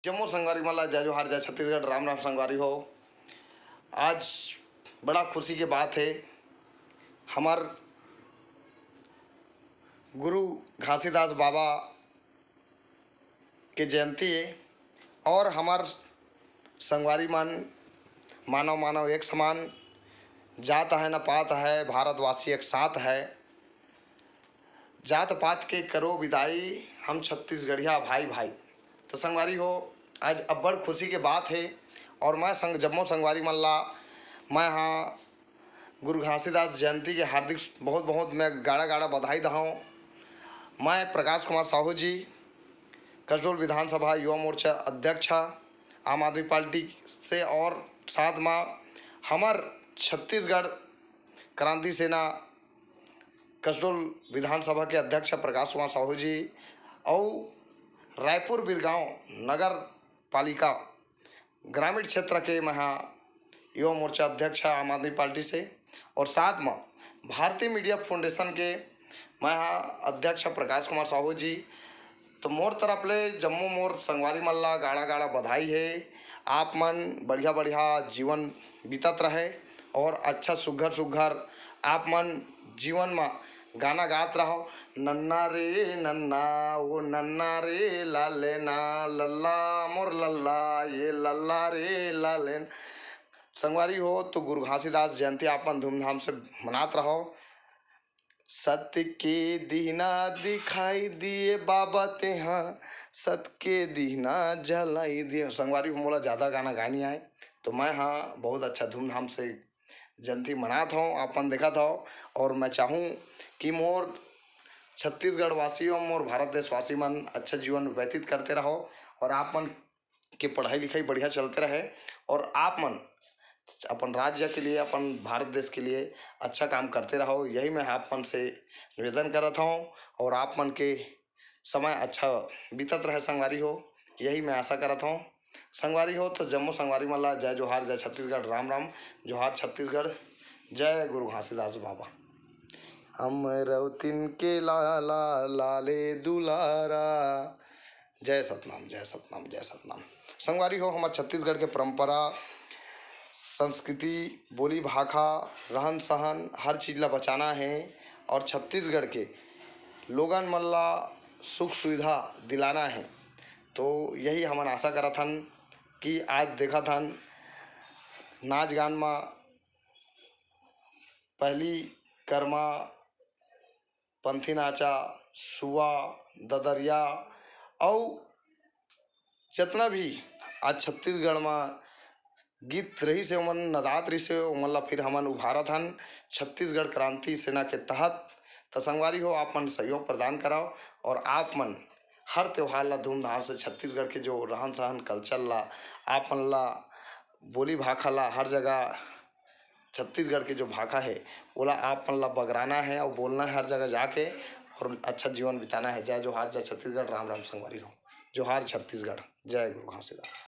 जम्मू संगवारी मला जय जोहार जय छत्तीसगढ़ राम राम संगवारी हो। आज बड़ा खुशी की बात है, हमार गुरु घासीदास बाबा के जयंती है और हमार संगवारी मानव मानव एक समान, जात है न पात है, भारतवासी एक साथ है। जात पात के करो विदाई, हम छत्तीसगढ़िया भाई भाई। तो संगवारी हो, आज अब बड़ खुशी की बात है और मैं जम्मू संगवारी मल्ला मैं हाँ गुरु घासीदास जयंती के हार्दिक बहुत बहुत मैं गाड़ा गाड़ा बधाई दहाऊँ। मैं प्रकाश कुमार साहू जी, कसडोल विधानसभा युवा मोर्चा अध्यक्ष आम आदमी पार्टी से, और साथ में हमार छत्तीसगढ़ क्रांति सेना कसडोल विधानसभा के अध्यक्ष प्रकाश कुमार साहू जी और रायपुर बिरगांव नगर पालिका ग्रामीण क्षेत्र के महा युवा मोर्चा अध्यक्ष आम आदमी पार्टी से, और साथ में भारतीय मीडिया फाउंडेशन के महा अध्यक्ष प्रकाश कुमार साहू जी। तो मोर तरफ ले जम्मू मोर संगवारी मल्ला गाड़ा गाड़ा बधाई है। आप मन बढ़िया बढ़िया जीवन बीतत रहे और अच्छा सुघर सुघर आप मन जीवन में गाना गात रहो। नन्ना रे नन्ना वो नन्ना रे लालेना, लल्ला मोर लल्ला ये लल्ला रे लालेन। संगवारी हो, तो गुरु घासीदास जयंती आप मन धूमधाम से मनात रहो। सत्य के दीना दिखाई दिए बाबा तेहा, सत्य के दीना जलाई दिए। संगवारी हो, मोला ज़्यादा गाना गानी आए तो मैं हाँ बहुत अच्छा धूमधाम से जयंती मनात हूँ, आपन देखत हो। और मैं चाहूँ कि मोर छत्तीसगढ़ वासी और मोर भारत देशवासी मन अच्छा जीवन व्यतीत करते रहो और आप मन के पढ़ाई लिखाई बढ़िया चलते रहे और आप मन अपन राज्य के लिए, अपन भारत देश के लिए अच्छा काम करते रहो। यही मैं आप मन से निवेदन करता हूँ और आप मन के समय अच्छा बीतत रहे संगवारी हो, यही मैं आशा करता हूँ। संगवारी हो, तो जम्मू संगवारी मल्ला जय जोहार जय छत्तीसगढ़ राम राम जोहार छत्तीसगढ़। जय गुरु घासीदास बाबा। हम रवतिन के लाला लाले दुलारा, जय सतनाम जय सतनाम जय सतनाम। संगवारी हो, हमारे छत्तीसगढ़ के परंपरा संस्कृति बोली भाषा रहन सहन हर चीज़ ला बचाना है और छत्तीसगढ़ के लोगन मल्ला सुख सुविधा दिलाना है। तो यही हमन आशा करत हन कि आज देखा थन नाच गान में पहली कर्मा पंथी नाचा सुआ ददरिया और जितना भी आज छत्तीसगढ़ में गीत रही से उमन नदात रही से उमन फिर हमन उभारत हन छत्तीसगढ़ क्रांति सेना के तहत। तो संगवारी हो, आप मन सहयोग प्रदान कराओ और आप मन हर त्यौहार ला धूमधाम से छत्तीसगढ़ के जो रहन सहन कल्चर ला, आप मन ला बोली भाषा ला हर जगह छत्तीसगढ़ के जो भाषा है बोला आप मन ला बगराना है और बोलना है हर जगह जाके और अच्छा जीवन बिताना है। जय जोहार जय छत्तीसगढ़ राम राम संगवारी हो। जोहार छत्तीसगढ़, जय गुरु घासीदास।